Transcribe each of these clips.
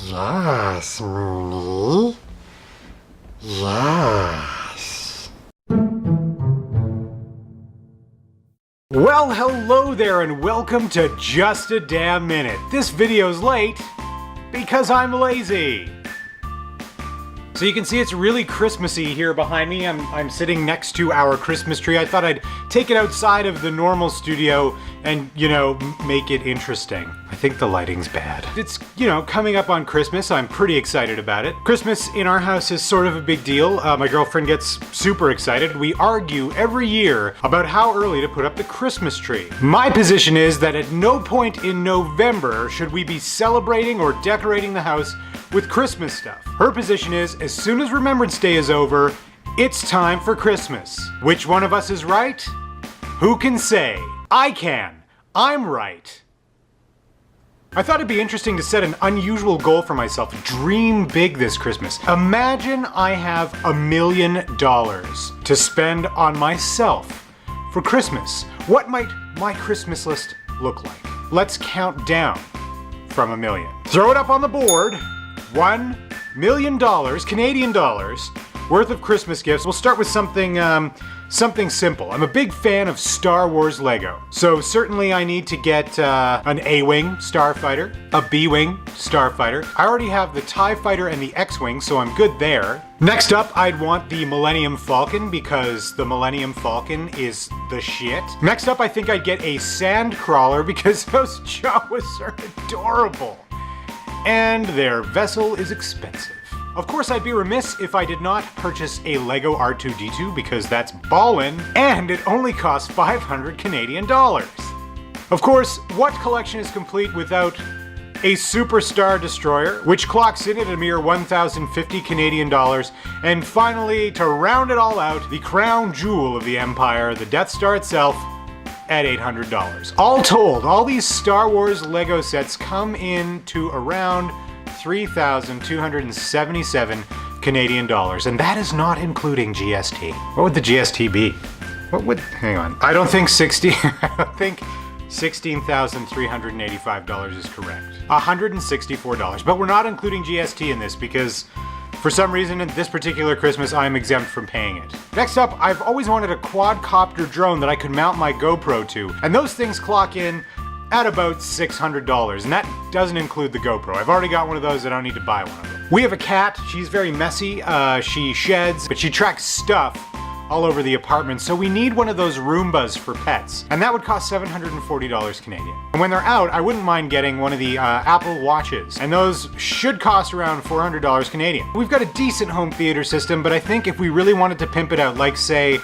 Yes, Mooney. Yes. Well, hello there and welcome to Just a Damn Minute. This video's late because I'm lazy. So you can see it's really Christmassy here behind me. I'm sitting next to our Christmas tree. I thought I'd take it outside of the normal studio and, make it interesting. I think the lighting's bad. It's, coming up on Christmas. I'm pretty excited about it. Christmas in our house is sort of a big deal. My girlfriend gets super excited. We argue every year about how early to put up the Christmas tree. My position is that at no point in November should we be celebrating or decorating the house with Christmas stuff. Her position is, as soon as Remembrance Day is over, it's time for Christmas. Which one of us is right? Who can say? I can. I'm right. I thought it'd be interesting to set an unusual goal for myself. Dream big this Christmas. Imagine I have $1 million to spend on myself for Christmas. What might my Christmas list look like? Let's count down from $1 million. Throw it up on the board. $1 million, Canadian dollars, worth of Christmas gifts. We'll start with something simple. I'm a big fan of Star Wars Lego. So certainly I need to get an A-Wing Starfighter, a B-Wing Starfighter. I already have the TIE Fighter and the X-Wing, so I'm good there. Next up, I'd want the Millennium Falcon because the Millennium Falcon is the shit. Next up, I think I'd get a Sandcrawler because those Jawas are adorable. And their vessel is expensive. Of course, I'd be remiss if I did not purchase a Lego R2-D2 because that's ballin', and it only costs 500 Canadian dollars. Of course, what collection is complete without a Superstar Destroyer, which clocks in at a mere 1,050 Canadian dollars, and finally, to round it all out, the crown jewel of the Empire, the Death Star itself, at $800. All told, all these Star Wars Lego sets come in to around 3,277 Canadian dollars, and that is not including GST. What would the GST be? Hang on. I don't think $16,385 is correct. $164, but we're not including GST in this because for some reason, in this particular Christmas, I'm exempt from paying it. Next up, I've always wanted a quadcopter drone that I could mount my GoPro to, and those things clock in at about $600, and that doesn't include the GoPro. I've already got one of those, I don't need to buy one of them. We have a cat, she's very messy, she sheds, but she tracks stuff all over the apartment, so we need one of those Roombas for pets, and that would cost $740 Canadian. And when they're out, I wouldn't mind getting one of the Apple Watches, and those should cost around $400 Canadian. We've got a decent home theater system, but I think if we really wanted to pimp it out, like say,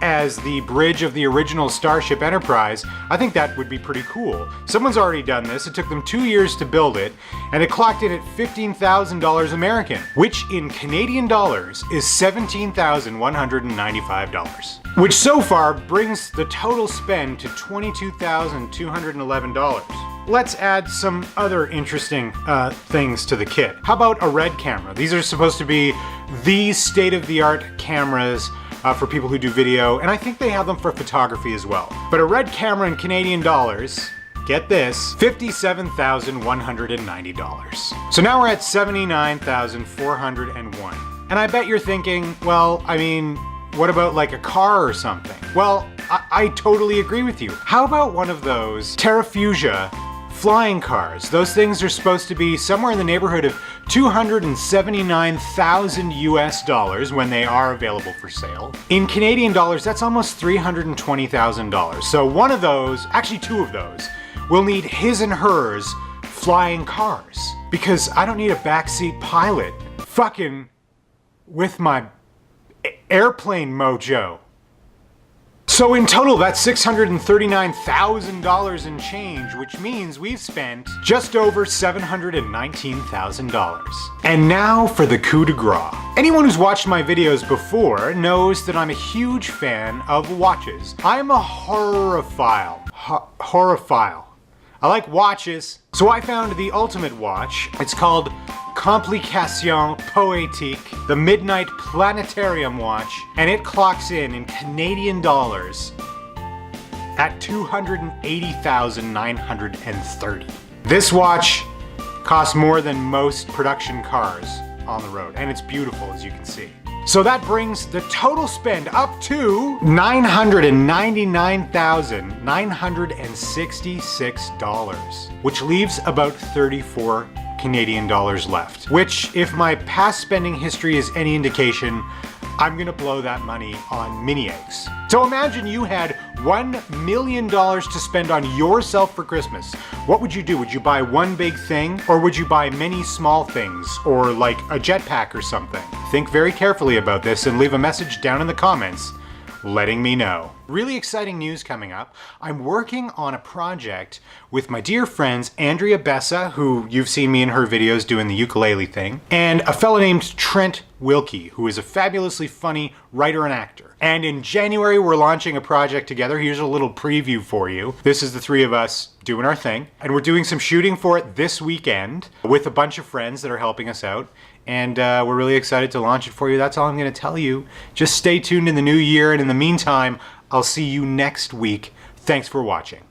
as the bridge of the original Starship Enterprise, I think that would be pretty cool. Someone's already done this. It took them 2 years to build it, and it clocked in at $15,000 American, which in Canadian dollars is $17,195, which so far brings the total spend to $22,211. Let's add some other interesting things to the kit. How about a red camera? These are supposed to be the state-of-the-art cameras for people who do video, and I think they have them for photography as well. But a red camera in Canadian dollars, get this, $57,190. So now we're at $79,401. And I bet you're thinking, well, I mean, what about like a car or something? Well, I totally agree with you. How about one of those Terrafugia flying cars? Those things are supposed to be somewhere in the neighborhood of $279,000 US when they are available for sale. In Canadian dollars, that's almost $320,000. So one of those, actually two of those, will need his and hers flying cars. Because I don't need a backseat pilot fucking with my airplane mojo. So in total, that's $639,000 in change, which means we've spent just over $719,000. And now for the coup de grace. Anyone who's watched my videos before knows that I'm a huge fan of watches. I'm a horophile. Horophile. I like watches. So I found the ultimate watch. It's called Complication Poétique, the Midnight Planetarium watch, and it clocks in Canadian dollars at $280,930. This watch Costs more than most production cars on the road, and it's beautiful, as you can see. So that brings the total spend up to $999,966, which leaves about 34 Canadian dollars left. Which, if my past spending history is any indication, I'm gonna blow that money on mini eggs. So imagine you had $1 million to spend on yourself for Christmas. What would you do? Would you buy one big thing, or would you buy many small things, or like a jetpack or something? Think very carefully about this and leave a message down in the comments letting me know. Really exciting news coming up. I'm working on a project with my dear friends Andrea Bessa, who you've seen me in her videos doing the ukulele thing, and a fellow named Trent Wilkie, who is a fabulously funny writer and actor. And in January, we're launching a project together. Here's a little preview for you. This is the three of us doing our thing. And we're doing some shooting for it this weekend with a bunch of friends that are helping us out. And we're really excited to launch it for you. That's all I'm gonna tell you. Just stay tuned in the new year, and in the meantime, I'll see you next week. Thanks for watching.